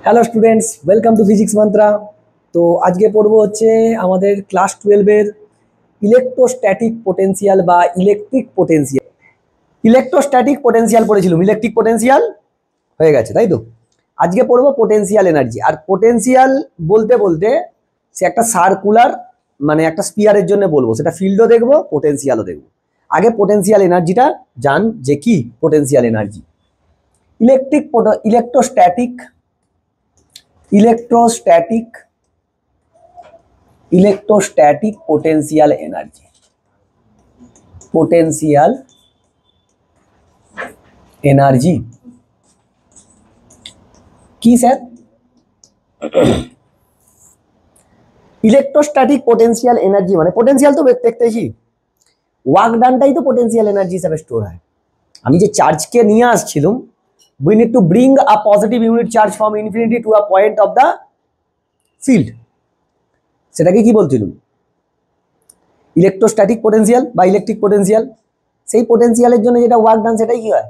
Hello students, welcome to physics mantra. তো আজকে পড়বো হচ্ছে আমাদের ক্লাস 12-এর ইলেকট্রোস্ট্যাটিক পোটেনশিয়াল বা ইলেকট্রিক পোটেনশিয়াল। ইলেকট্রোস্ট্যাটিক পোটেনশিয়াল পড়েছিলাম, ইলেকট্রিক পোটেনশিয়াল হয়ে গেছে, তাই তো। আজকে পড়বো পোটেনশিয়াল এনার্জি। আর পোটেনশিয়াল বলতে বলতে সে একটা সার্কুলার মানে একটা স্পিয়ারের জন্য বলবো, সেটা ফিল্ডও দেখবো, পোটেনশিয়ালও দেখবো। আগে পোটেনশিয়াল এনার্জিটা জান যে কি potential energy. Electrostatic potential energy কি স্যার? ইলেকট্রোস্ট্যাটিক পোটেনশিয়াল এনার্জি মানে পোটেনশিয়াল তো দেখতেছি, ওয়ার্ক ডানটাই তো পোটেনশিয়াল এনার্জি হিসাবে স্টোর হয়। আমি যে চার্জকে নিয়ে আসছিলাম, we need to bring a positive unit charge from infinity to a point of the field, সেটাকে কি বলছিলাম? ইলেকট্রোস্ট্যাটিক পোটেনশিয়াল বা ইলেকট্রিক পোটেনশিয়াল। সেই পোটেনশিয়ালের জন্য যেটা ওয়ার্ক ডান সেটাই কি হয়?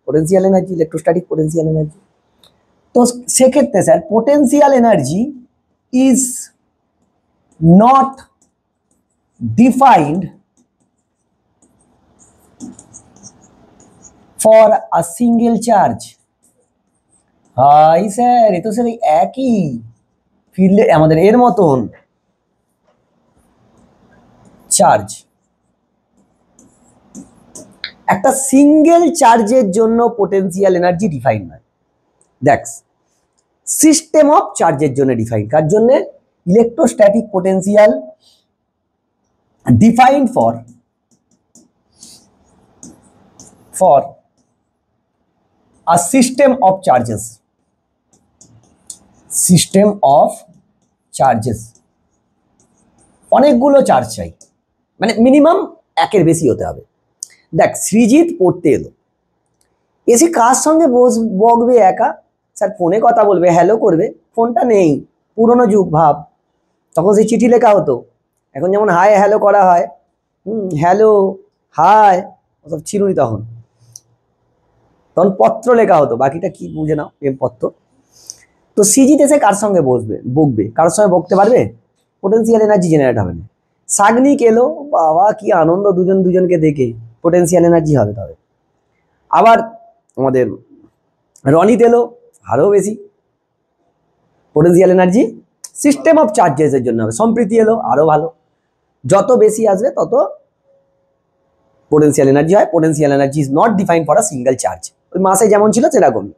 Potential energy, electrostatic potential energy. তো সেক্ষেত্রে sir potential energy is not defined for a single charge. Hi sir, এ তো স্যার একই ফিল্ডে আমাদের এর মতন চার্জ। একটা সিঙ্গেল চার্জের জন্য পোটেনশিয়াল এনার্জি ডিফাইন হয়। দেখ, সিস্টেম অফ চার্জের জন্য ডিফাইন। কার জন্য? Electrostatic potential defined for a system of charges. System of charges, অনেকগুলো চার্জ চাই, মানে মিনিমাম একের বেশি হতে হবে। দেখ, সৃজিত পড়তে এলো, এসে কার সঙ্গে বকবে? একা। স্যার ফোনে কথা বলবে, হ্যালো করবে। ফোনটা নেই, পুরনো যুগ ভাব। তখন সেই চিঠি লেখা হতো, এখন যেমন হাই হ্যালো করা হয়, হ্যালো হাই ওসব ছিলই তখন। তখন পত্র লেখা হতো, বাকিটা কি বুঝে নাও, পত্র। তো সৃজিত এসে কার সঙ্গে বকবে? কারোর সঙ্গে বকতে পারবে? পোটেনশিয়াল এনার্জি জেনারেট হবে না। সাগনিক এলো, বাবা কি আনন্দ, দুজনকে দেখে পোটেনশিয়াল এনার্জি হবে। তবে আবার আমাদের রনিত এলো, আরো বেশি potential energy system of charges এর জন্য হবে। সম্প্রীতি এলো, আরো ভালো। যত বেশি আসবে তত পোটেনশিয়াল এনার্জি হয়। Potential energy is not defined for a single charge. ওই মাসে যেমন ছিল সেরকমই।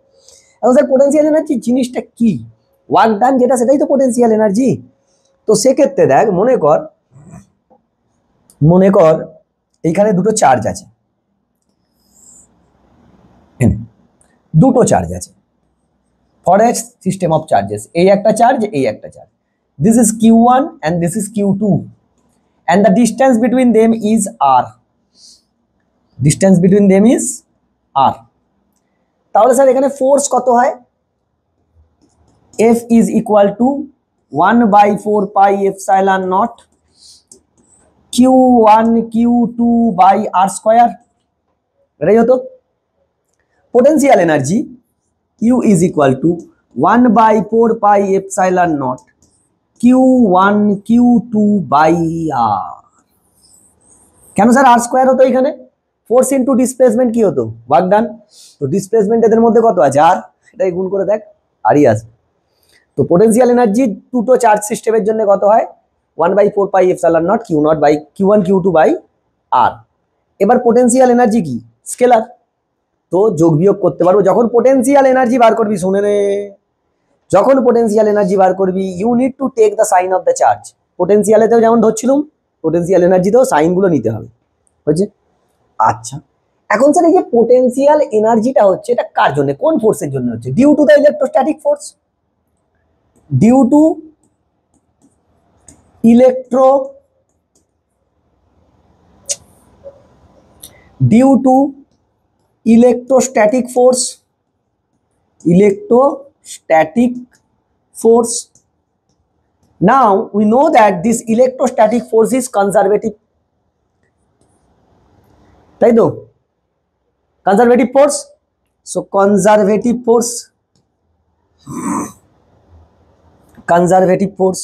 এখন স্যার পোটেনশিয়াল এনার্জি জিনিসটা কি? ওয়ার্ক ডান যেটা, সেটাই তো পোটেনশিয়াল এনার্জি। তো সেক্ষেত্রে দেখ, মনে কর এইখানে দুটো চার্জ আছে, দুটো চার্জ আছে for a system of charges. এই একটা চার্জ, এই একটা charge. This is Q1 and this is Q2 and the distance between them is R. Distance between them is R. তাহলে স্যার এখানে ফোর্স কত হয়? F is equal to 1/4 pi epsilon naught Q1 Q2 by R square। এটাই হতো potential energy. U is equal to 1/4 pi epsilon naught Q1 Q2 by R। কেন sir R square হতো? এখানে force into displacement কি হতো? Work ডান। তো displacement এদের মধ্যে কত আছে? R। এটাই গুণ করে দেখ, আরই আসবে। তো পোটেনশিয়াল এনার্জি দুটো চার্জ সিস্টেমের জন্য কত হয়? 1/4 pi epsilon naught Q0 by Q1 Q2 by R। এবার পোটেনশিয়াল এনার্জি কি? স্কেলার, তো যোগ বিয়োগ করতে পারবো। যখন পোটেনশিয়াল এনার্জি বার করবি, শুনে নে, যখন পোটেনশিয়াল এনার্জি বার করবি, you need to take the sign of the charge. পোটেনশিয়ালেতেও যেমন ধরছিলাম, পোটেনশিয়াল এনার্জিতেও সাইনগুলো নিতে হবে। হয়েছে? আচ্ছা, এখন স্যার এই যে পোটেনশিয়াল এনার্জিটা হচ্ছে, এটা কার জন্য, কোন ফোর্সের জন্য হচ্ছে? Due to the electrostatic force. ডিউ টু electrostatic force. Now we know that this electrostatic force is conservative, তাই তো? conservative force. So conservative force conservative force.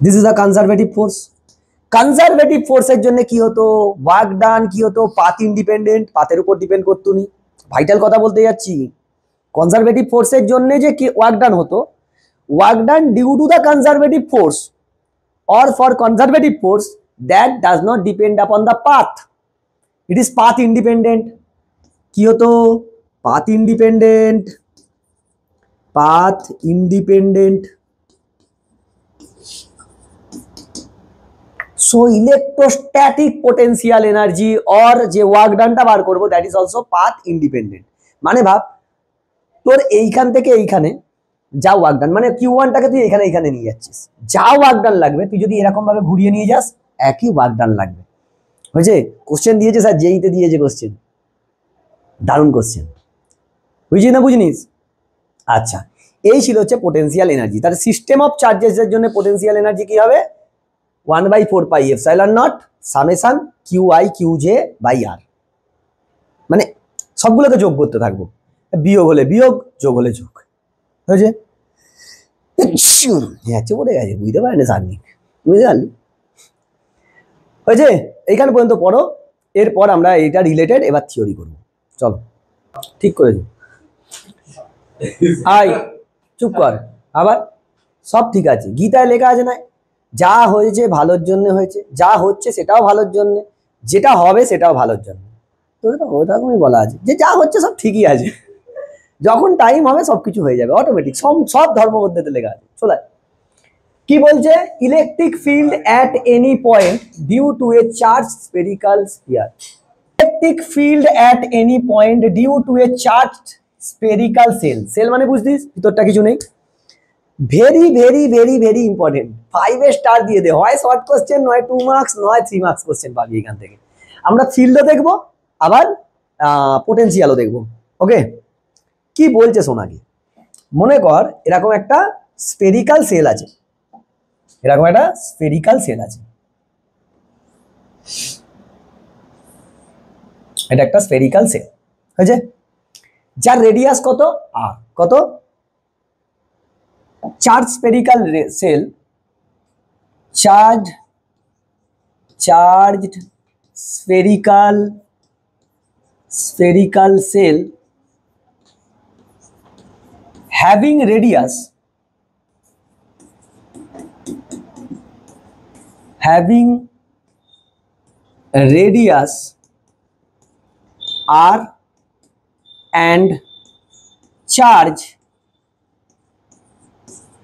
This is a conservative force. Conservative ফোর্সের জন্য কি হতো, ওয়ার্ক ডান কি হতো, পাথ ইন্ডিপেন্ডেন্ট, পাথের উপর ডিপেন্ড করতো নি। ভাইটাল কথা বলতে যাচ্ছি, কনজারভেটিভ ফোর্সের জন্য যে কি ওয়ার্ক ডান হতো, work done due to the conservative force or for conservative force that does not depend upon the path, it is path independent। কি হতো, path independent, path independent। so electrostatic potential energy or যে work ডানটা বার করব that is also path independent। মানে ভাব তোর এইখান থেকে এইখানে যা ওয়ার্ক ডান, মানে Q1 টাকে তুই এখানে এখানে নিয়ে যাচ্ছিস, যা ওয়ার্ক ডান লাগবে তুই যদি এরকম ভাবে ঘুরিয়ে নিয়ে যাস একই ওয়ার্ক ডান লাগবে। হয়েছে? কোশ্চেন দিয়েছে স্যার, যেইতে দিয়েছে কোশ্চেন, দারুণ কোশ্চেন, বুঝিস না বুঝিনিস? আচ্ছা, এই ছিল হচ্ছে পোটেনশিয়াল এনার্জি। তার সিস্টেম অফ চার্জেসের জন্য পোটেনশিয়াল এনার্জি কি হবে, 1/4 pi epsilon naught summation QI QJ by R। মানে সবগুলোকে যোগ করতে থাকবো, বিয়োগ হলে বিয়োগ, যোগ হলে যোগ। হয়েছে? পড়ে গেছে, বুঝতে পারেনি সার্নিক, বুঝতে পারলি? হয়েছে? এইখানে পর্যন্ত পড়ো, এরপর আমরা এইটা রিলেটেড এবার থিওরি করবো। চলো, ঠিক করেছি? আই চুপ কর, আবার সব ঠিক আছে, গীতায় লেখা আছে না, যা হয়েছে ভালোর জন্য হয়েছে, যা হচ্ছে সেটাও ভালোর জন্য, যেটা হবে সেটাও ভালোর জন্য। তো ওরকমই বলা আছে যে যা হচ্ছে সব ঠিকই আছে, যখন টাইম হবে সবকিছু হয়ে যাবে অটোমেটিক, সব ধর্মগ্রন্থেতে লেখা আছে। চলে কি বলছে, electric field at any point due to a charge spherical sphere. Electric field at any point due to a charge spherical shell. Shell মানে বুঝতিস, ভিতরটা কিছু নেই। Very very very very important, 5 star দিয়ে দে, হয় শর্ট কোশ্চেন, নয় 2 marks, নয় 3 মার্কস কোশ্চেন পাবি এখান থেকে। আমরা ফিল্ডও দেখবো, আবার পোটেনশিয়ালও দেখবো। ওকে, কি বলছে সোনাকে, মনে কর এরকম একটা স্ফেরিক্যাল সেল আছে, এরকম একটা স্ফেরিক্যাল সেল আছে, এটা একটা স্ফেরিক্যাল সেল হয়েছে, যার রেডিয়াস কত আর কত, charge spherical shell, charged spherical cell having radius r and charge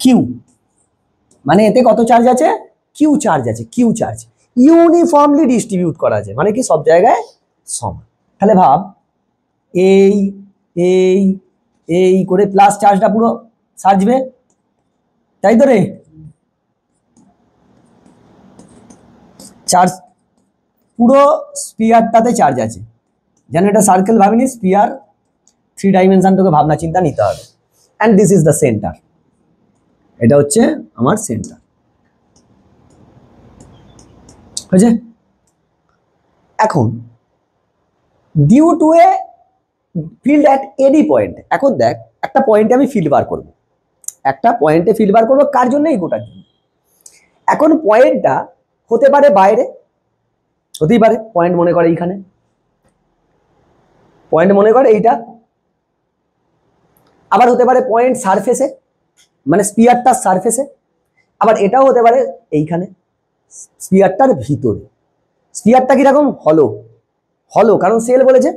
q, মানে এতে কত চার্জ আছে, q চার্জ আছে, q চার্জ ইউনিফর্মলি ডিস্ট্রিবিউট করা আছে, মানে কি সব জায়গায় সমান। তাহলে ভাব এই এই এই করে প্লাস চার্জটা পুরো সাজবে, তাই তো রে, চার্জ পুরো স্পিয়ারটাতে চার্জ আছে, যেন এটা সার্কেল ভাবিনি, স্পিয়ার 3 ডাইমেনশন তোকে ভাবনা চিন্তা নিতে হবে। And this is the centre, এটা হচ্ছে আমার সেন্টার। হয়েছে? এখন due to a field at any point, এখন দেখ একটা পয়েন্টে আমি ফিল্ড বার করব, একটা পয়েন্টে ফিল্ড বার করবো, কার জন্য, এই গোটার জন্য। এখন পয়েন্টটা হতে পারে বাইরে, হতেই পারে পয়েন্ট মনে করে এইখানে, পয়েন্ট মনে করে এইটা, আবার হতে পারে পয়েন্ট সারফেসে, মানে স্পিয়ারটার সারফেসে, আবার এটাও হতে পারে এইখানে স্পিয়ারটার ভিতরে। স্পিয়ারটা কিরকম, হলো, হলো কারণ সেল বলেছে।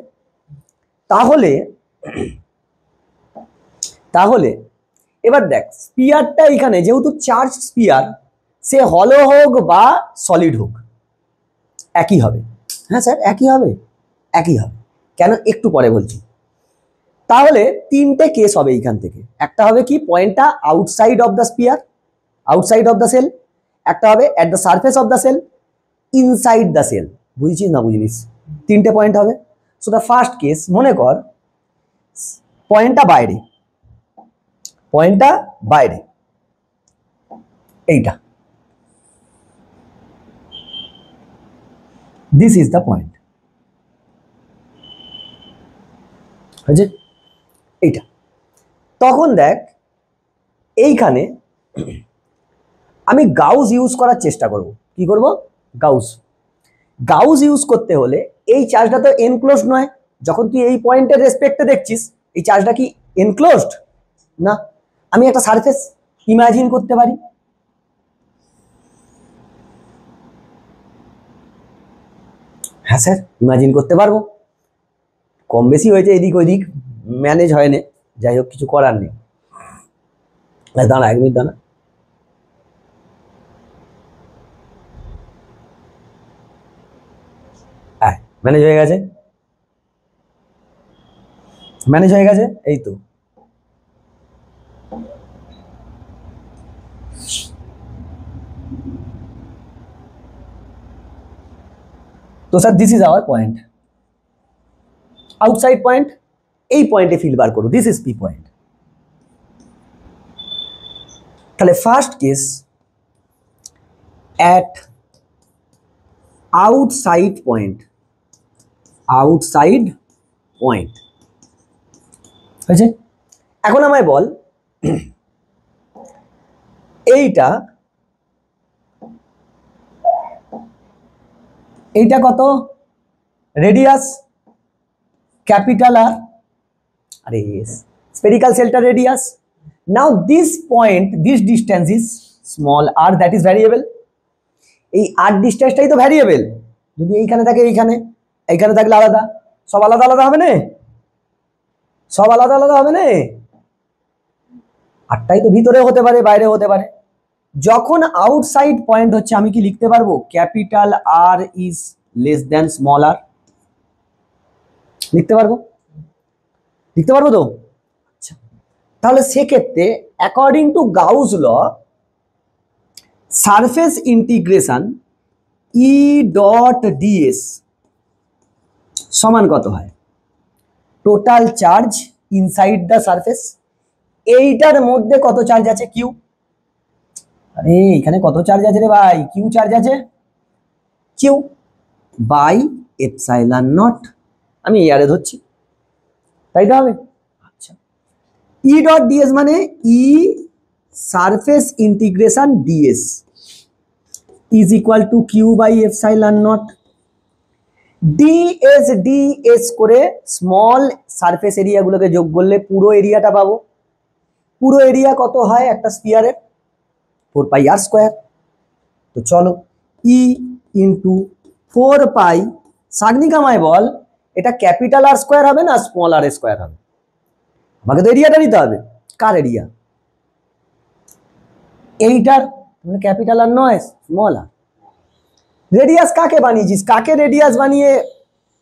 তাহলে তাহলে এবার দেখ স্পিয়ারটা এখানে যেহেতু চার্জ স্পিয়ার, সে হলো হোক বা সলিড হোক একই হবে। হ্যাঁ স্যার একই হবে, একই হবে, কেন একটু পরে বলছি। তাহলে তিনটে কেস হবে এইখান থেকে, একটা হবে কি পয়েন্টটা outside of the sphere, outside of the shell, একটা হবে at the surface of the shell, inside the shell. বুঝছিস না বুঝলিস, তিনটে পয়েন্ট হবে। সো দ্য ফার্স্ট কেস, মনে কর পয়েন্টটা বাইরে, পয়েন্টটা বাইরে, এইটা, দিস ইজ দ্য পয়েন্ট। হয়েছে? এইটা। তখন দেখ এইখানে আমি গাউস ইউজ করার চেষ্টা করব। কি করব? গাউস। গাউস ইউজ করতে হলে এই চার্জটা তো এনক্লোজড নয়। যখন তুই এই পয়েন্টের রেসপেক্টে দেখছিস, এই চার্জটা কি এনক্লোজড? না। আমি একটা সারফেস ইমাজিন করতে পারি। হ্যাঁ স্যার, ইমাজিন করতে পারবো। কম বেশি হয়েছে, এদিক ওইদিক ম্যানেজ হয় না, যাই হোক কিছু করার নেই। দাঁড়া 1 মিনিট, দাঁড়া। হ্যাঁ, ম্যানেজ হয়ে গেছে, ম্যানেজ হয়ে গেছে, এই তো। তো sir this is our point, outside point. এই পয়েন্টে ফিল বার করো, দিস ইজ পি পয়েন্ট। তাহলে first case at outside point, outside point হয়েছে। এখন আমায় বল এইটা, এইটা কত radius? Capital R, R spherical সেলটার radius. Now this point, this distance is small R, that is variable. এই আর ডিস্টেন্সটাই তো ভ্যারিয়েবল। যদি এইখানে থাকে, এইখানে, এইখানে থাকলে আলাদা, সব আলাদা আলাদা হবে না? সব আলাদা আলাদা হবে না? আরটাই তো ভিতরে হতে পারে, বাইরে হতে পারে। যখন আউটসাইড পয়েন্ট হচ্ছে, আমি কি লিখতে পারবো capital R is less than small R? লিখতে পারবো? লিখতে পারবো তো? আচ্ছা, তাহলে সেক্ষেত্রে according to Gauss law, surface integration E dot DS সমান কত হয়? Total charge inside the surface. এইটার মধ্যে কত চার্জ আছে? কিউ। আরে এখানে কত চার্জ আছে রে ভাই? কিউ চার্জ আছে, কিউ বাই এপসাইলন নট। আমি এয়ারে ধরছি, তাই তো হবে। আচ্ছা, ই ডট ডিএস মানে E surface integration DS is equal to Q by epsilon not. DS DS করে স্মল সারফেস এরিয়াগুলোকে যোগ করলে পুরো এরিয়াটা পাবো। পুরো এরিয়া কত হয় একটা স্ফিয়ারের? 4 পাই আর স্কোয়ার। তো চলো ই ইন্টু 4 পাই, সাগনিকামায় বল এটা ক্যাপিটাল আর স্কোয়ার হবে না স্মল আর স্কোয়ার হবে? আমাকে তো এরিয়াটা নিতে হবে। কার এরিয়া? এইটার, মানে ক্যাপিটাল আর নয় স্মল আর। রেডিয়াস কাকে বানিয়েছিস? কাকে রেডিয়াস বানিয়ে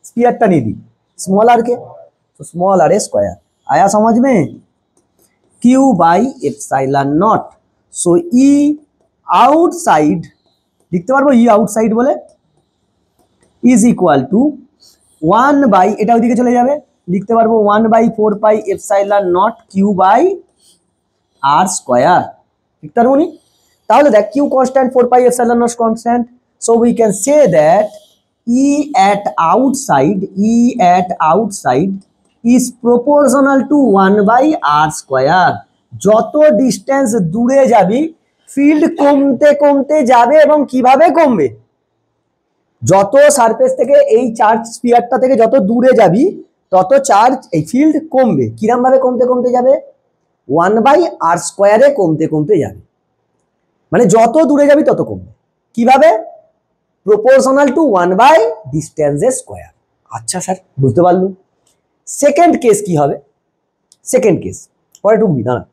स्फीयरটা নিবি? स्मॉल आर के। तो स्मॉल आर स्क्वायर आया समझ में? Q by epsilon naught. So E outside লিখতে পারবো, ই আউটসাইড বলে ইজ ইকুয়াল টু 1 বাই, এটা ওইদিকে চলে যাবে, লিখতে পারবো 1 by 4 pi epsilon naught Q by R square. লিখতে পারবো নি? তাহলে দেখ Q constant, 4 pi epsilon naught constant, so we can say that E at outside is proportional to 1 by r square। যত ডিস্টেন্স দূরে যাবি ফিল্ড কমতে কমতে যাবে, এবং কিভাবে কমবে? যত সারফেস থেকে এই চার্জ স্ফিয়ারটা থেকে যত দূরে যাবি তত চার্জ এই ফিল্ড কমবে। কিরম ভাবে কমতে কমতে যাবে? 1 বাই আর স্কোয়ারে কমতে কমতে যাবে, মানে যত দূরে যাবি তত কমবে। কিভাবে? Proportional to 1 by distance square. আচ্ছা স্যার, বুঝতে পারলু। সেকেন্ড কেস কি হবে? সেকেন্ড কেস পরে ঢুকবি, দাঁড়া।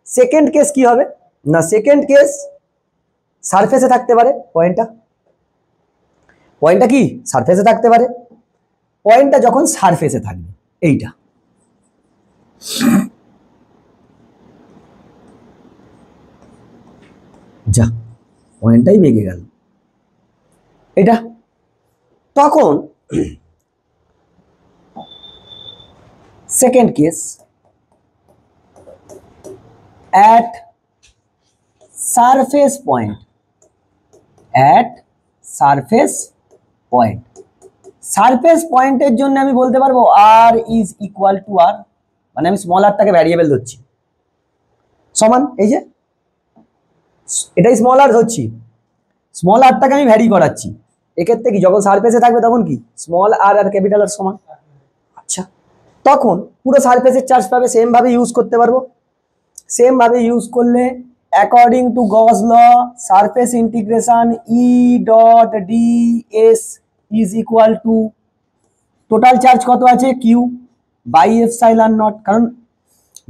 সেকেন্ড কেস কি হবে না, সেকেন্ড কেস সারফেসে থাকতে পারে পয়েন্টটা। পয়েন্টটা কি সারফেসে থাকতে পারে। পয়েন্টটা যখন সারফেসে থাকবে, এইটা যা পয়েন্টটাই বেগে গেল এটা। তখন second case at surface point, at surface point, surface পয়েন্টের জন্য আমি বলতে পারবো আর ইজ ইকুয়াল টু আর, মানে আমি স্মল আরটাকে ভ্যারিয়েবল ধরছি, সমান এই যে এটাই স্মল আর ধরছি, স্মল আরটাকে আমি ভ্যারি করাচ্ছি। এক্ষেত্রে কি যখন সারফেসে থাকবে তখন কি স্মল আর আর ক্যাপিটাল আর সমান। আচ্ছা, তখন পুরো সারফেসের চার্জ পাবে, সেম ভাবে ইউজ করতে পারবো। সেম ভাবে ইউজ করলে according to Gauss law surface integration E dot D S is equal to total charge কত আছে কিউ বাই এপসাইলন নট, কারণ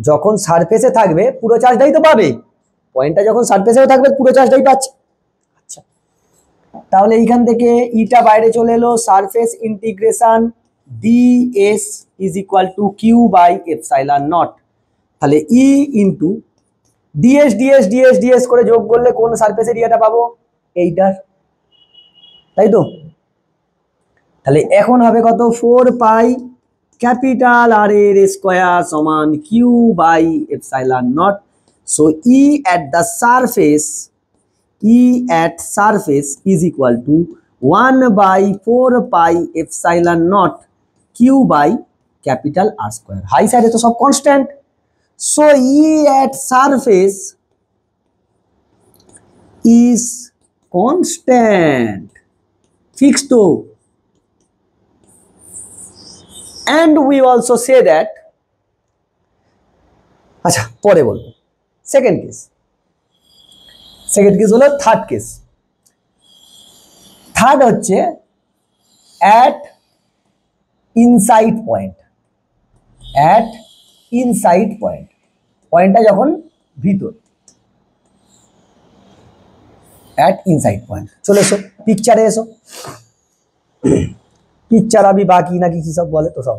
যখন সারফেসে থাকবে পুরো চার্জটাই তো পাবে, পয়েন্টটা যখন সারফেসেও থাকবে পুরো চার্জটাই পাচ্ছে। আচ্ছা, তাহলে এইখান থেকে ইটা বাইরে চলে এলো, surface integration DS is equal to Q by epsilon not. তাহলে E into DS DS DS DS করে যোগ করলে কোন সারফেস এরিয়াটা পাবো, এইটার, তাই তো। তাহলে এখন হবে কত, 4 পাই ক্যাপিটাল আর এর স্কয়ার সমান Q by epsilon naught. So E at the surface, E at surface is equal to 1/4 pi epsilon naught Q by capital R square. হাই সাইডে তো সব constant, so E at surface is constant, fixed তো। And we also say that, আচ্ছা পরে বলবো। Second case হলো third case. থার্ড হচ্ছে at inside point, at inside point, পয়েন্টটা যখন ভিতর, অ্যাট ইনসাইড পয়েন্ট। চলে এসো পিকচারে এসো, পিকচার আবি বাকি নাকি কি সব বলে তো সব।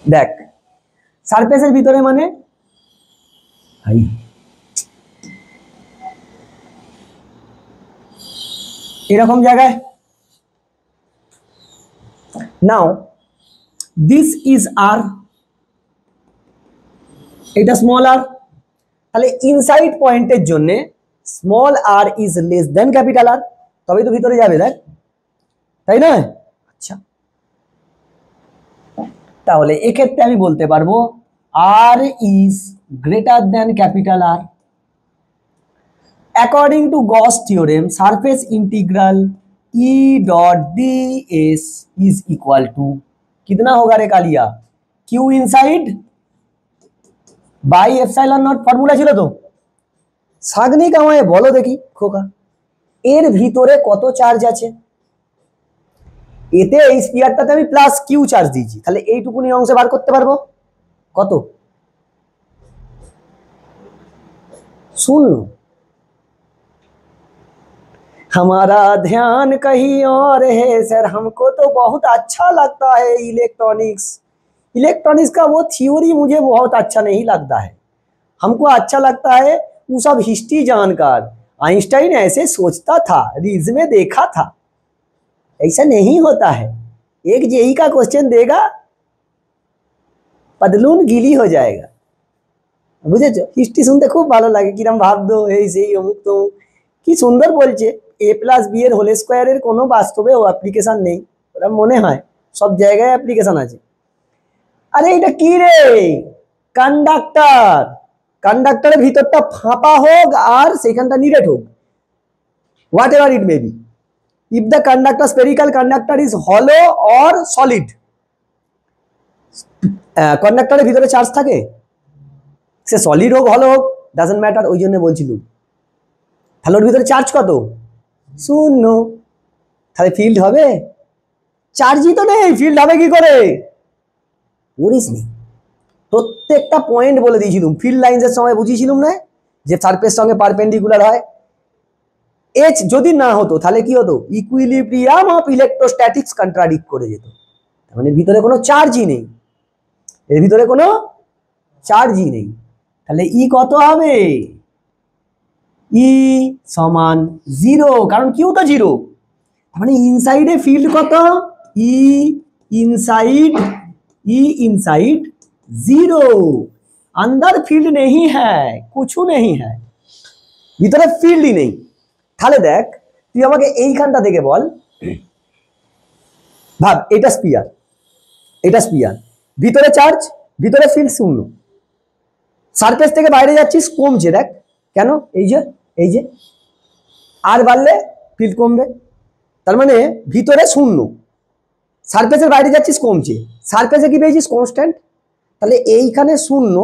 দেখ সারফেসের ভিতরে মানে এরকম জায়গায়, নাও দিস ইজ আর, এটা স্মল আর, তাহলে ইনসাইড পয়েন্টের জন্য small R is less than capital R, তবেই তো ভিতরে যাবে, দেখ তাই না। আচ্ছা, তাহলে এক্ষেত্রে আমি বলতে পারবো R is greater than capital R. According to Gauss theorem surface integral E dot D S is equal to कितना होगा रे Kaliya, Q inside by epsilon not. Formula ছিল তো, সাগনি কামায় বলো দেখি খোকা, এর ভিতরে কত চার্জ আছে, এতে এই স্পিয়ারটাতে আমি প্লাস কিউ চার্জ দিয়েছি, তাহলে এইটুকুনি অংশে বার করতে পারবো কত, শূন্য। हमारा ध्यान कहीं और है सर, हमको तो बहुत अच्छा लगता है इलेक्ट्रॉनिक्स, इलेक्ट्रॉनिक्स का वो थ्योरी मुझे बहुत अच्छा नहीं लगता है, हमको अच्छा लगता है वो सब हिस्ट्री जानकार, आइंस्टाइन ऐसे सोचता था, रीज में देखा था, ऐसा नहीं होता है। एक जेई का क्वेश्चन देगा पदलून गीली हो जाएगा, বুঝেছো। হিস্ট্রি শুনতে খুব ভালো লাগে, কিরম ভাবতো এই সেই অমুক তমুক, কি সুন্দর বলছে। এ প্লাস বি এর হোল স্কোয়ারের কোনো বাস্তবে ও অ্যাপ্লিকেশন নেই, ওটা মনে হয় সব জায়গায় অ্যাপ্লিকেশন আছে। আরে এটা কি রে, কন্ডাক্টর, কন্ডাক্টরের ভিতরটা ফাঁপা হোক আর সেখানটা নিরেট হোক, what ever it may be, if the conductor spherical conductor is hollow or solid, কন্ডাক্টরের ভিতরে চার্জ থাকে, সে সলিড হোক হলো হোক ডাজন্ট ম্যাটার, ওই জন্য বলছিলাম। তাহলে ওর ভিতরে চার্জ কত, শূন্য, তাহলে ফিল্ড হবে, চার্জই তো নেই, ফিল্ড হবে কি করে, পড়িস নি। প্রত্যেকটা পয়েন্ট বলে দিয়েছিলাম, ফিল্ড লাইন্সের সময় বুঝিয়েছিলাম না যে সারফেস সঙ্গে পারপেন্ডিকুলার হয়। এইচ যদি না হতো তাহলে কি হতো, ইকুইলিব্রিয়াম অফ ইলেকট্রোস্ট্যাটিক্স কন্ট্রাডিক্ট করে যেত, মানে ভিতরে কোনো চার্জই নেই, এর ভিতরে কোনো চার্জই নেই। তাহলে ই কত হবে, ই সমান 0, কারণ কিউ তো 0, মানে ইনসাইডে ফিল্ড কত, ই इनसाइड 0, अंदर फील्ड नहीं है, कुछ नहीं है, ভিতরে ফিল্ডই নেই। তাহলে দেখ তুই আমাকে এইখানটা দেখে বল, ভাব এটা স্পিয়ার, এটা স্পিয়ার, ভিতরে চার্জ, ভিতরে ফিল্ড শূন্য, সারফেস থেকে বাইরে যাচ্ছিস কমছে, দেখ কেন, এই যে আর বাড়লে ফিল্ড কমবে, তার মানে ভিতরে শূন্য, সারফেসের বাইরে যাচ্ছিস কমছে, সারফেসে কি পেয়েছিস কনস্ট্যান্ট, তাহলে এইখানে শূন্য,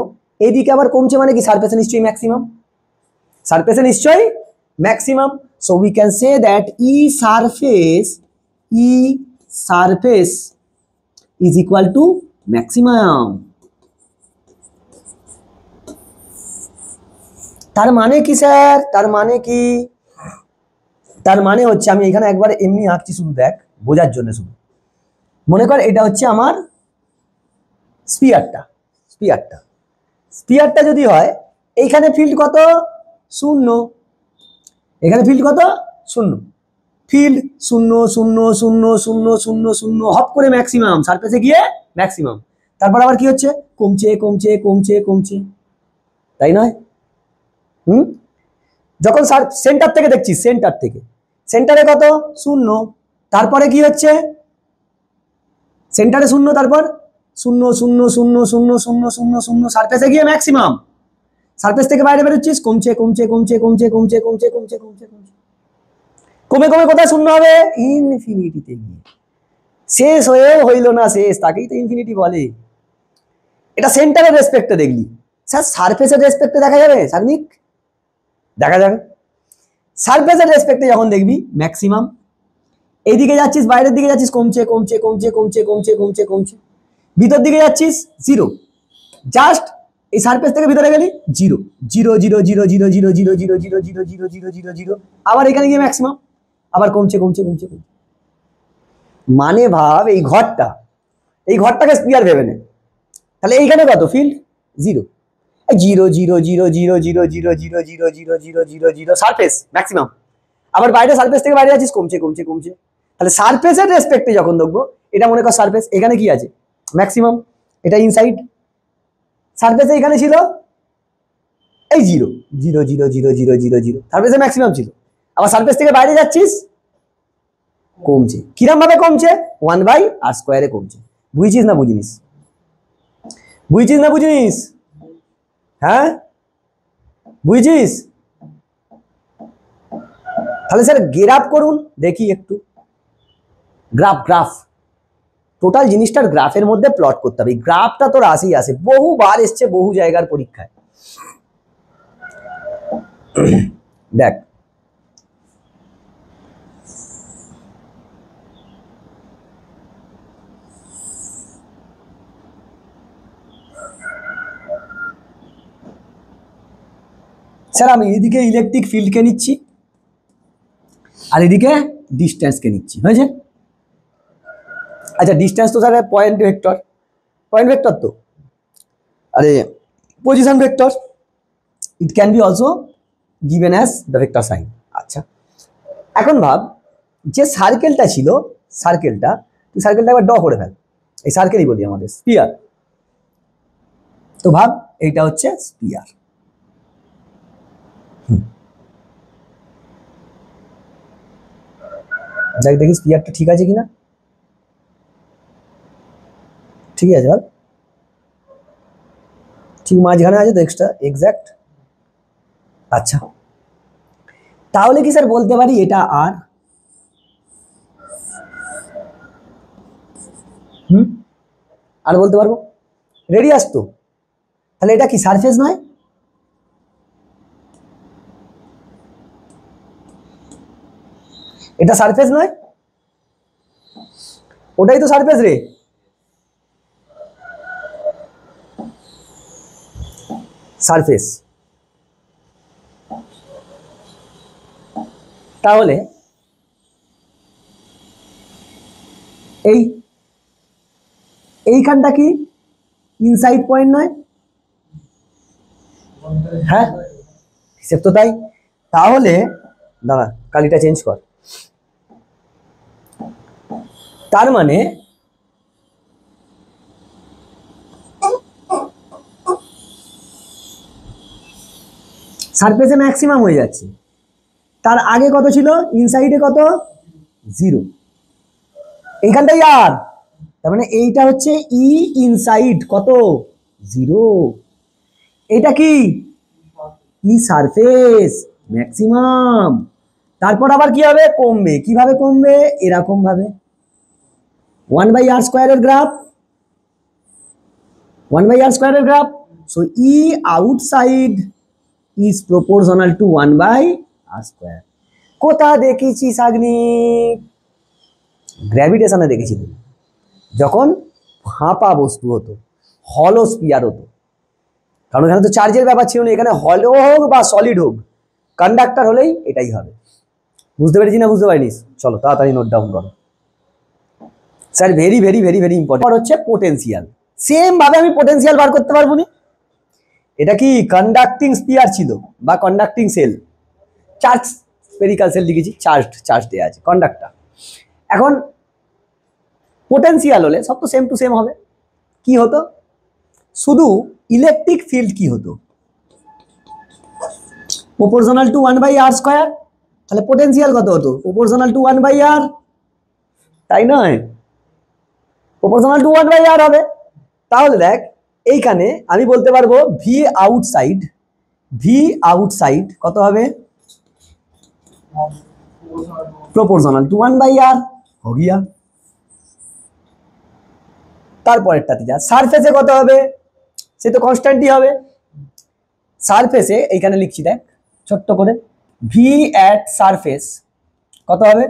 এইদিকে আবার কমছে, মানে কি সারফেসে নিশ্চয়ই ম্যাক্সিমাম, সারফেসে নিশ্চয়ই maximum, so we can say that E surface is equal two maximum. তার মানে কি স্যার, তার মানে কি, তার মানে হচ্ছে, আমি এখানে একবার এমনি আঁকছি শুধু দেখ বোঝার জন্য, শুধু মনে কর এটা হচ্ছে আমার স্পিয়ারটা যদি হয়, এইখানে ফিল্ড কত, শূন্য, এখানে ফিল্ড কত, শূন্য, ফিল্ড শূন্য শূন্য শূন্য শূন্য শূন্য শূন্য, হপ করে ম্যাক্সিমাম, সারফেসে গিয়ে ম্যাক্সিমাম, তারপর আবার কি হচ্ছে, কমছে কমছে কমছে কমছে, তাই নয়? যখন সেন্টার থেকে দেখছিস, সেন্টারে কত, শূন্য, তারপরে কি হচ্ছে, সেন্টারে শূন্য, তারপর শূন্য শূন্য শূন্য শূন্য শূন্য শূন্য শূন্য, সারফেসে গিয়ে ম্যাক্সিমাম, সারফেস থেকে বাইরে বেরোচ্ছিস, কমছে কমছে কমছে কমছে কমছে কমছে কমছে কমছে কমছে, কমে কমে কোথায় শূন্য হবে, ইনফিনিটিতে গিয়ে, শেষ হয়েও হইল না শেষ, তাকেই তো ইনফিনিটি বলে। এটা সেন্টারের রেসপেক্টে দেখলি, স্যার সারফেসের রেসপেক্টে দেখা যাবে, সার্নিক দেখা যাবে, সারফেসের রেসপেক্টে যখন দেখবি ম্যাক্সিমাম, এইদিকে যাচ্ছিস, বাইরের দিকে যাচ্ছিস, কমছে কমছে কমছে কমছে কমছে কমছে কমছে, ভিতর দিকে যাচ্ছিস জিরো, জাস্ট এই সারফেস থেকে ভিতরে গেলি zero zero zero zero zero zero zero zero zero zero zero zero zero zero, আবার এখানে গিয়ে ম্যাক্সিমাম, আবার কমছে কমছে কমছে কমছে, মানে ভাব এই ঘরটাকে স্পিয়ার ভেবে নে, তাহলে এইখানে কত field, zero zero zero zero zero zero zero zero zero zero zero zero zero, surface maximum, আবার বাইরে সারফেস থেকে বাইরে যাচ্ছিস, কমছে কমছে কমছে, তাহলে সারফেসের রেসপেক্টে যখন দেখবো, এটা মনে কর সারফেস, এখানে কি আছে ম্যাক্সিমাম, এটা ইনসাইড, সারফেসে এখানে ছিল এই zero zero zero zero zero zero zero, সারফেসে ম্যাক্সিমাম ছিল, আবার সারফেস থেকে বাইরে যাচ্ছিস, কমছে, কিরম ভাবে কমছে, 1/r² কমছে, বুঝছিস না বুঝিনিস, হ্যাঁ বুঝছিস, তাহলে স্যার গ্রাফ করুন দেখি একটু, গ্রাফ টোটাল জিনিসটার গ্রাফের মধ্যে প্লট করতে হবে, গ্রাফটা তোর আসে বহুবার এসছে বহু জায়গার পরীক্ষায়, দেখ স্যার আমি এদিকে ইলেকট্রিক ফিল্ডকে নিচ্ছি আর এদিকে ডিস্টেন্সকে নিচ্ছি, হয়েছে, আচ্ছা ডিস্টেন্স তো স্যার পয়েন্ট ভেক্টর তো, আরে position vector, it can be also given as the vector sign. আচ্ছা এখন ভাব যে সার্কেলটা ছিল, তুই সার্কেলটা একবার ড্র করে ফেল, এই সার্কেলই বলি আমাদের স্পিয়ার, তো ভাব এইটা হচ্ছে স্পিয়ার, দেখ দেখি স্পিয়ারটা ঠিক আছে কিনা, ঠিক আছে বল, ঠিক মাঝখানে আছে তো এক্সাক্ট, আচ্ছা তাহলে কি স্যার বলতে পারি এটা আর, আর বলতে পারবো, রেডিয়াস তো, তাহলে এটা কি সারফেস নয়, এটা সারফেস নয়, ওটাই তো সারফেস রে, সারফেস, তাহলে এইখানটা কি ইনসাইড পয়েন্ট নয়, হ্যাঁ হিসেব তো তাই, তাহলে দাঁড়া কালিটা চেঞ্জ কর, তার মানে সারফেসে ম্যাক্সিমাম হয়ে যাচ্ছে, তার আগে কত ছিল, ইনসাইডে কত, জিরো, এইখানটাই আর, তার মানে এইটা হচ্ছে ই ইনসাইড কত 0, এটা কি ই সারফেস ম্যাক্সিমাম। তারপর আবার কি হবে, কমবে, কিভাবে কমবে, এরকম ভাবে 1/r² এর গ্রাফ, 1/r² এর graph. So E outside is proportional to 1/r²। কোথা দেখেছি সাগ্নিক, গ্র্যাভিটেশনে দেখেছি, যখন ফাঁপা বস্তু হতো, হলো স্পিয়ার হতো, কারণ এখানে তো চার্জের ব্যাপার ছিল না, এখানে হলো হোক বা সলিড হোক, কন্ডাক্টর হলেই এটাই হবে। বুঝতে পেরেছি না বুঝতে পারিনি? চলো তাড়াতাড়ি নোট ডাউন করো sir, very very very very important হচ্ছে পোটেনশিয়াল। সেম ভাবে আমি পোটেনশিয়াল বার করতে পারবো না। এটা কি কন্ডাক্টিং স্পিয়ার ছিল বা conducting shell, charge spherical shell লিখেছি, চার্জ দেওয়া আছে, কন্ডাক্টর। এখন পোটেনশিয়াল হলে সব তো সেম টু সেম হবে। কি হতো, শুধু ইলেকট্রিক ফিল্ড কি হতো, প্রপোর্শনাল টু 1/r²। তাহলে পোটেনশিয়াল কত হতো, প্রপোর্শনাল টু 1/r, তাই নয়? প্রপোর্শনাল টু 1/r হবে। তাহলে দেখ এইখানে আমি বলতে পারবো ভি আউটসাইড কত হবে, প্রপোর্শনাল টু 1/r हो गया। তারপরেরটাতে যা, সারফেসে কত হবে, সে তো কনস্ট্যান্টই হবে। সারফেসে এইখানে লিখছি দেখ ছোট্ট করে, ভি অ্যাট সারফেস কত হবে,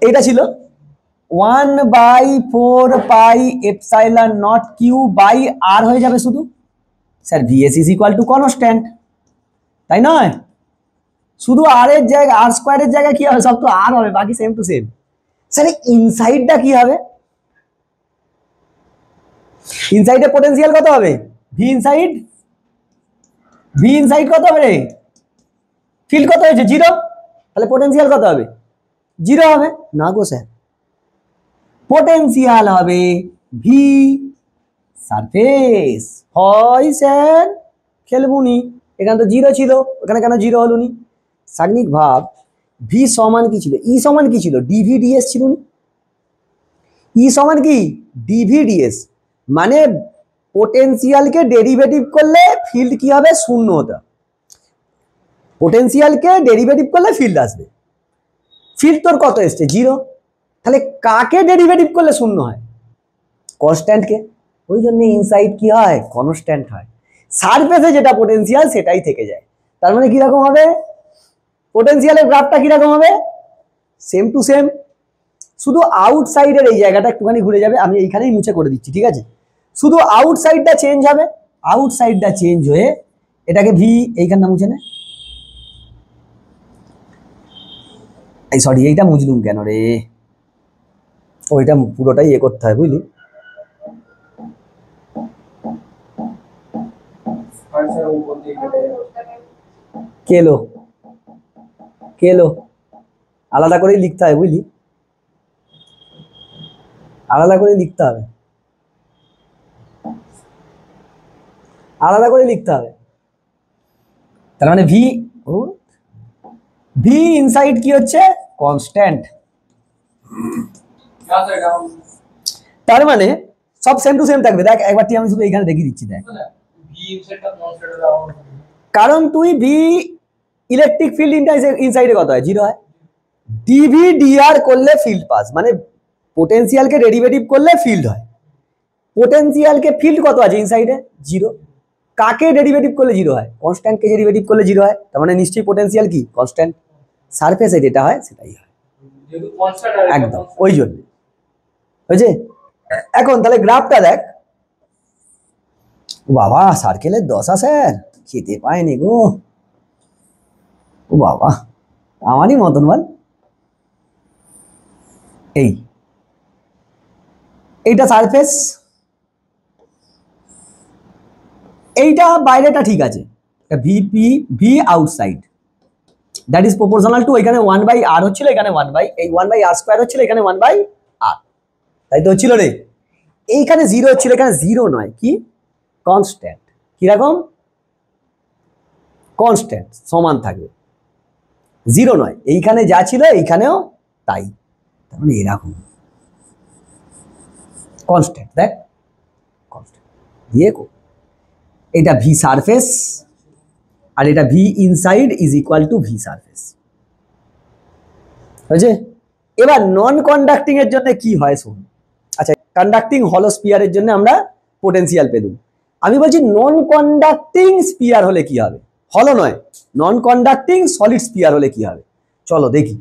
এটা ছিল 1/4πε0q/r হয়ে যাবে শুধু। Sir VS is equal to constant, তাই নয়? শুধু আর এর জায়গায় r² এর জায়গায় কি হবে, সব তো আর হবে, বাকি সেম টু সেম। স্যার ইনসাইডটা কি হবে, ইনসাইডে পোটেনশিয়াল কত হবে, ভি ইনসাইড কত হবে রে, ফিল্ড কত হয়েছে 0, তাহলে পোটেনশিয়াল কত হবে 0 হবে না গো স্যার, পোটেনশিয়াল হবে ভি সারফেস। হয় স্যার খেলবুনি, এখানে তো 0 ছিল, এখানে কেন 0 হলো নি? সাগ্নিক ভাব, ভি সমান কি ছিল, ই সমান কি ছিল, ডিভিডিএস ছিল নি, ই সমান কি ডিভিডিএস, মানে পোটেনশিয়ালকে ডেরিভেটিভ করলে ফিল্ড কি হবে, শূন্য হতে, পোটেনশিয়ালকে ডেরিভেটিভ করলে ফিল্ড আসবে, ফিল্ড তোর কত এসছে 0, তাহলে কাকে ডেরিভেটিভ করলে শূন্য হয়, কনস্ট্যান্টকে, ওই জন্য ইনসাইড কি হয়, কনস্ট্যান্ট হয়। সারফেসে যেটা পোটেনশিয়াল সেটাই থেকে যায়। তার মানে কি রকম হবে, পোটেনশিয়ালের গ্রাফটা কি রকম হবে, সেম টু সেম, শুধু আউটসাইডের এই জায়গাটা একটুখানি ঘুরে যাবে, আমি এইখানেই মুছে করে দিচ্ছি, ঠিক আছে? শুধু আউটসাইডটা চেঞ্জ হবে, আউটসাইডটা চেঞ্জ হয়ে এটাকে ভি, এইখানটা মুছে নে, এই সরি এইটা মুছলুম কেন রে, ওইটা পুরোটাই এ করতে হয় বুঝলি। কেলো আলাদা করেই লিখতে হয় বুঝলি, আলাদা করে লিখতে হবে, আলাদা করে লিখতে হবে। তার মানে ভি ইনসাইড কি হচ্ছে, কনস্ট্যান্ট। তার মানে সব সেম টু সেম থাকবে। দেখ একবারটি আমি শুধু এখানে দেখিয়ে দিচ্ছি, দেখ কারণ তুই ভি ইলেকট্রিক ফিল্ড ইনসাইডে কত হয় 0 হয়, ডিভিডিআর করলে ফিল্ড পাস, মানে পোটেনশিয়ালকে ডেরিভেটিভ করলে ফিল্ড হয়, পোটেনশিয়ালকে ফিল্ড কত আছে ইনসাইডে 0, কাকে ডেরিভেটিভ করলে 0 হয়, কনস্ট্যান্টকে ডেরিভেটিভ করলে 0 হয়, তার মানে নিশ্চয়ই পোটেনশিয়াল কি কনস্ট্যান্ট, সারফেসে যেটা হয় সেটাই হয় একদম, ওই জন্য বুঝছে। এখন তাহলে গ্রাফটা দেখ, বাবা সার্কেলের দশা স্যার খেতে পায়নি গো, ও বাবা আমারই মতন বল, এইটা সারফেস, এইটা বাইরেটা ঠিক আছে, V outside that is proportional to, এখানে 1/r হচ্ছিল, এখানে 1/r² হচ্ছিল, এখানে 1/r, তাই তো হচ্ছিল রে। এইখানে 0 হচ্ছিল, এখানে 0 নয়, কি কনস্ট্যান্ট, কিরকম কনস্ট্যান্ট, সমান থাকবে, 0 নয়, এইখানে যা ছিল এইখানেও তাই, তার মানে এরকম। কনস্ট্যান্ট, দেখ কনস্ট্যান্ট দিয়ে কো, এটা ভি সারফেস আর এটা V inside is equal two V surface, বুঝছে? এবার নন কন্ডাক্টিং এর জন্য কি হয় শোন। আচ্ছা, কন্ডাক্টিং হলো স্পিয়ারের জন্য আমরা পোটেনশিয়াল পেলুম। আমি বলছি নন কন্ডাক্টিং স্পিয়ার হলে কি হবে, হলো নয়, নন কন্ডাক্টিং সলিড স্পিয়ার হলে কি হবে, চলো দেখি।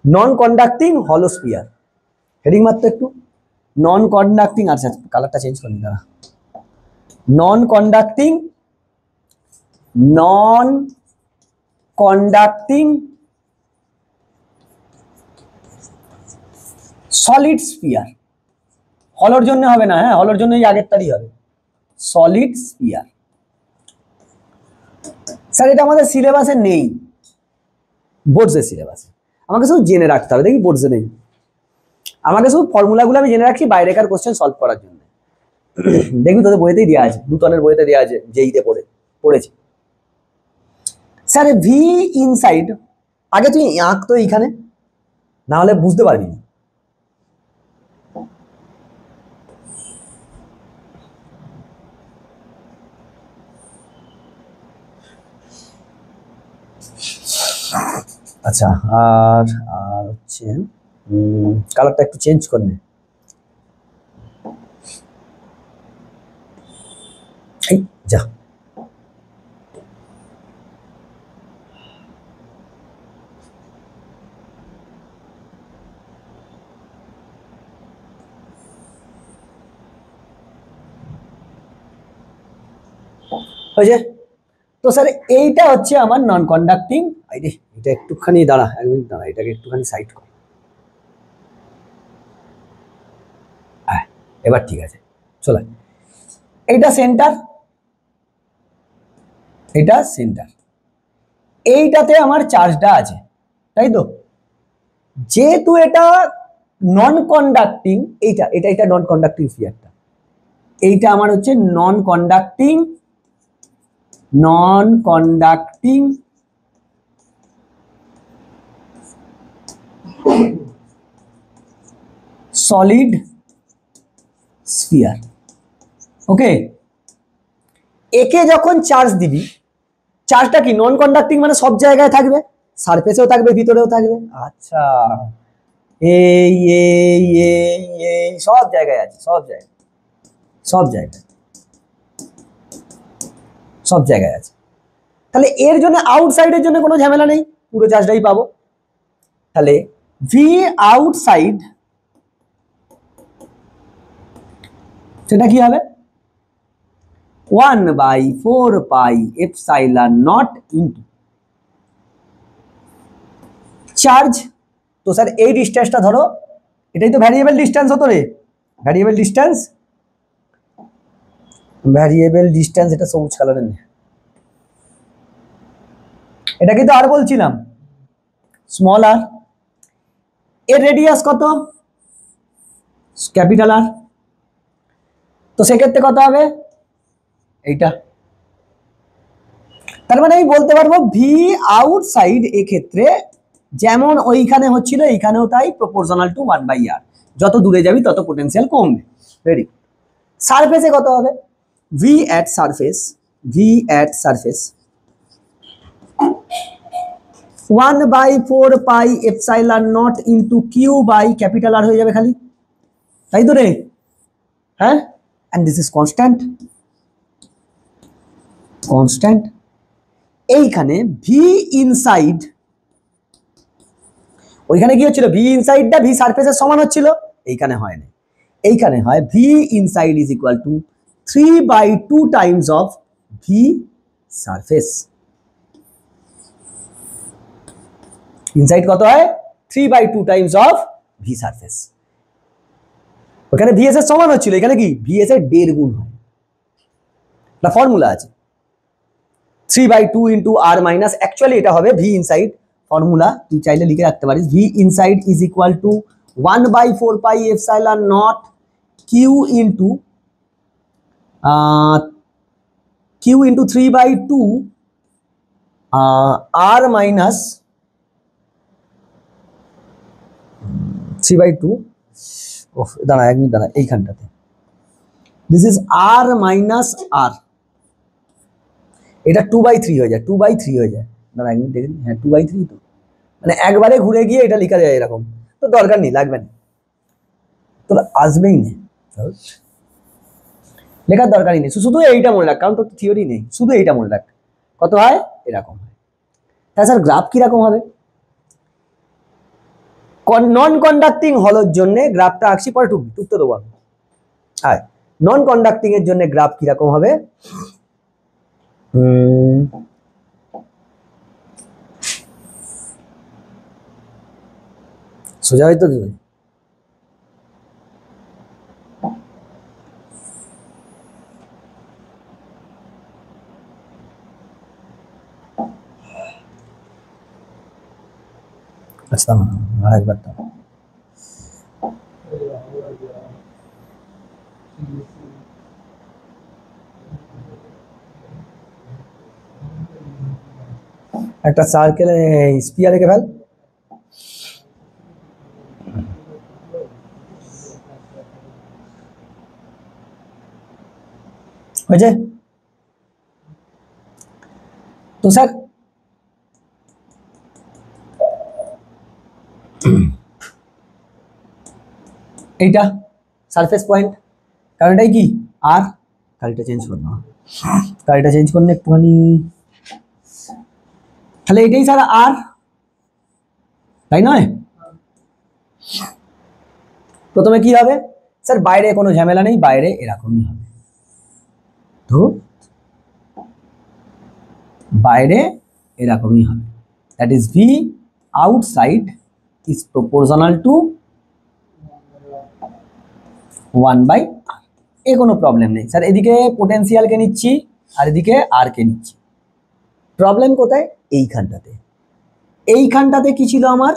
নন কন্ডাক্টিং হলো স্পিয়ার, হেডিং মাত্র একটু, নন কন্ডাক্টিং, আচ্ছা কালারটা চেঞ্জ করে নিই দাঁড়া, নন কন্ডাক্টিং, নন কন্ডাক্টিং সলিড স্পিয়ার, হলোর জন্য হবে না, হ্যাঁ হলোর জন্য এই আগের তারই হবে, সলিড স্পিয়ার। স্যার এটা আমাদের সিলেবাসে নেই, বোর্ডসের সিলেবাসে, আমাকে শুধু জেনে রাখতে হবে, দেখি বোর্ডসে নেই, আমাকে শুধু ফর্মুলাগুলো আমি জেনে রাখছি বাইরেকার কোশ্চেন সলভ করার জন্য। দেখবি তোদের বইতেই দেওয়া আছে, নূতনের বইতে দেওয়া আছে, যেইতে পড়েছি। স্যার ভি ইনসাইড, আগে তুই আঁক তো এইখানে, না হলে বুঝতে পারবি না। আচ্ছা, আর আর হচ্ছে কালারটা একটু চেঞ্জ করে নে, এই যা। হয়েছে তো স্যার, এইটা হচ্ছে আমার নন কন্ডাক্টিং। এটা একটুখানি দাঁড়া, এক মিনিট দাঁড়া, এটাকে একটুখানি সাইড কর, এবার ঠিক আছে, চলে। এইটা সেন্টার, এটা সেন্টার, এইটাতে আমার চার্জটা আছে, তাই তো? যেহেতু এটা নন কন্ডাক্টিং, এইটা এটা এটা নন কন্ডাক্টিং স্পিয়ারটা, এইটা আমার হচ্ছে নন কন্ডাক্টিং, নন কন্ডাক্টিং সলিড স্পিয়ার। ওকে, একে যখন চার্জ দিবি, চার্জটা কি নন কন্ডাক্টিং মানে সব জায়গায় থাকবে, সারফেসেও থাকবে, ভিতরেও থাকবে। আচ্ছা, এই এই এই এই সব জায়গায় আছে, সব জায়গায়, সব জায়গায়, সব জায়গায় আছে। তাহলে এর জন্য আউটসাইডের জন্য কোনো ঝামেলা নেই, পুরো চার্জটাই পাবো। তাহলে ভি আউটসাইড সেটা কি হবে, 1/4πε0 ইন্টু চার্জ। তো স্যার এই ডিস্টেন্সটা ধরো, এটাই তো ভ্যারিয়েবল ডিস্টেন্স হতো রে, ভ্যারিয়েবল ডিস্টেন্স, ভ্যারিয়েবল ডিস্টেন্স, এটা সবুজ কালারের নেই, এটা কিন্তু আর বলছিলাম স্মল আর, এর রেডিয়াস কত, ক্যাপিটাল আর, তো সেক্ষেত্রে কত হবে এইটা। তার মানে আমি বলতে পারবো ভি আউটসাইড এক্ষেত্রে যেমন ওইখানে হচ্ছিল এইখানেও তাই, প্রপোর্শনাল টু 1/r, যত দূরে যাবি তত পোটেনশিয়াল কমবে। Very good. সারফেসে কত হবে, V at surface, V at surface 1/4πε0 into Q by capital R হয়ে যাবে খালি, তাই তো রে? হ্যাঁ, and this is constant, constant. এইখানে ভি ইনসাইড, ওইখানে কি হচ্ছিল, ভি ইনসাইডটা ভি সারফেসের সমান হচ্ছিল, এইখানে হয় না, এইখানে হয় V inside is equal two 3/2 Times of V surface. Inside কত হয়, 3/2 টাইমস অফ ভি সারফেস। ওখানে ভিএস এর সমান হচ্ছিল, এখানে কি ভিএস এর 1.5 গুণ হয়, একটা ফর্মুলা আছে 3/2 ইন্টু আর মাইনাস, অ্যাকচুয়ালি এটা হবে ভি ইনসাইড, ফর্মুলা তুই চাইলে লিখে রাখতে পারিস, V inside is equal to 1/4πε0 Q into 3/2 R minus 3/2 ও দাঁড়া 1 মিনিট দাঁড়া, এইখানটাতে this is R minus R, এটা 2/3 হয়ে যায়, 2/3 হয়ে যায়। দাঁড়া 1 মিনিট দেখে নিই, হ্যাঁ 2/3 তো, মানে একবারে ঘুরে গিয়ে এটা লেখা যায় এরকম, তো দরকার নেই, লাগবে না, তো আসবেই না, লেখার দরকারই নেই, শুধু এইটা মনে রাখ, কারণ তোর থিওরি নেই, শুধু এইটা মনে রাখ, কত হয় এরকম হয়। তাই স্যার গ্রাফ কিরকম হবে? নন কন্ডাক্টিং হলের জন্য গ্রাফটা আঁকছি, পরে টুকতে দেবো আমি। হ্যাঁ, নন কন্ডাক্টিং এর জন্য গ্রাফ কিরকম হবে? সোজা হয়তো আচ্ছা, আরেকবার তো একটা সার্কেলে স্পিয়ার এঁকে ফেল, হয়েছে? তো স্যার এইটা সারফেস পয়েন্ট, কারণ এটাই কি আর, কালিটা চেঞ্জ করো না, কালিটা চেঞ্জ করলে একটুখানি, তাহলে এটাই স্যার আর, তাই নয়? প্রথমে কি হবে স্যার, বাইরে কোনো ঝামেলা নেই, বাইরে এরকমই হবে, তো বাইরে এরকমই হবে, that is V outside is proportional to 1/r, এ কোনো প্রবলেম নেই স্যার। এদিকে পোটেনশিয়ালকে নিচ্ছি আর এদিকে আর কে নিচ্ছি, প্রবলেম কোথায়? এইখানটাতে, এইখানটাতে কি ছিল আমার,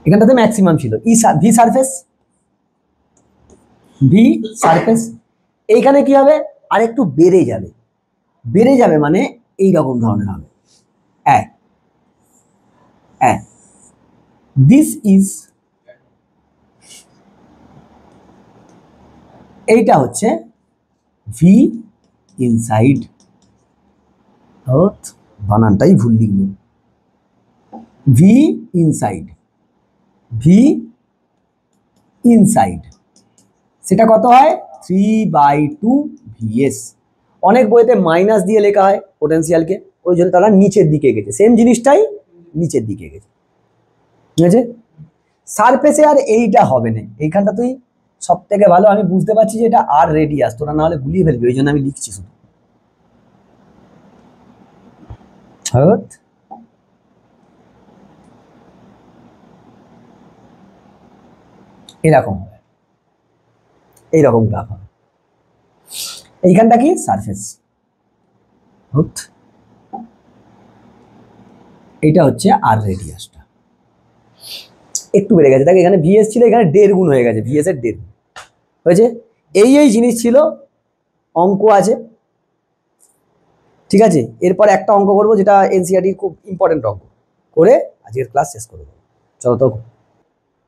এখানটাতে ম্যাক্সিমাম ছিল ভি সারফেস, ভি সারফেস, এইখানে কি হবে আর একটু বেড়ে যাবে, বেড়ে যাবে মানে এই রকম ধরনের হবে, দিস ইজ, এইটা হচ্ছে ভি ইনসাইড, বানানটাই ভুল লিখলো, ভি ইনসাইড, ভি ইনসাইড, সেটা কত হয় 3/2 ভিএস। অনেক বইতে মাইনাস দিয়ে লেখা হয় পোটেনশিয়ালকে, ওই জন্য তারা নিচের দিকে গেছে, সেম জিনিসটাই নিচের দিকে গেছে, ঠিক আছে? সারফেসে আর এইটা হবে না, এইখানটা তুই সব থেকে ভালো, আমি বুঝতে পারছি যে এটা আর রেডিয়াস, তোরা না হলে গুলিয়ে ফেলবি, ওই জন্য আমি লিখছি শুধু, এরকম হবে, এইরকম গ্রাফ হবে, এইখানটা কি সারফেস, এইটা হচ্ছে আর রেডিয়াসটা, একটু বেড়ে গেছে, দেখ এখানে ভিএস ছিল, এখানে 1.5 গুণ হয়ে গেছে, ভিএস এর 1.5 গুণ হয়েছে, এই জিনিস ছিল, অঙ্ক আছে, ঠিক আছে? এরপর একটা অঙ্ক করবো যেটা এনসিইআরটির খুব ইম্পর্টেন্ট অঙ্ক, করে আজকের ক্লাস শেষ করে দেবো, চলো তো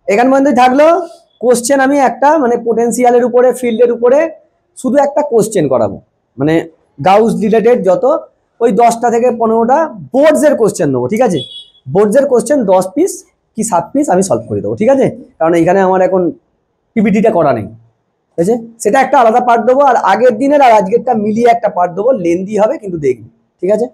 এখান পর্যন্তই থাকলো। কোশ্চেন আমি একটা মানে পোটেনশিয়ালের উপরে, ফিল্ডের উপরে শুধু একটা কোশ্চেন করাবো, মানে গাউস রিলেটেড যত, ওই 10টা থেকে 15টা বোর্ডসের কোশ্চেন নেবো, ঠিক আছে? বোর্ডসের কোশ্চেন 10 পিস কি 7 পিস আমি সলভ করে দেবো, ঠিক আছে? কারণ এইখানে আমার এখন পিপিটিটা করা নেই, ঠিক আছে? সেটা একটা আলাদা পার্ট দেবো, আর আগের দিনের আর আজকেরটা মিলিয়ে একটা পার্ট দেবো, লেন্দি হবে কিন্তু দেখবি, ঠিক আছে?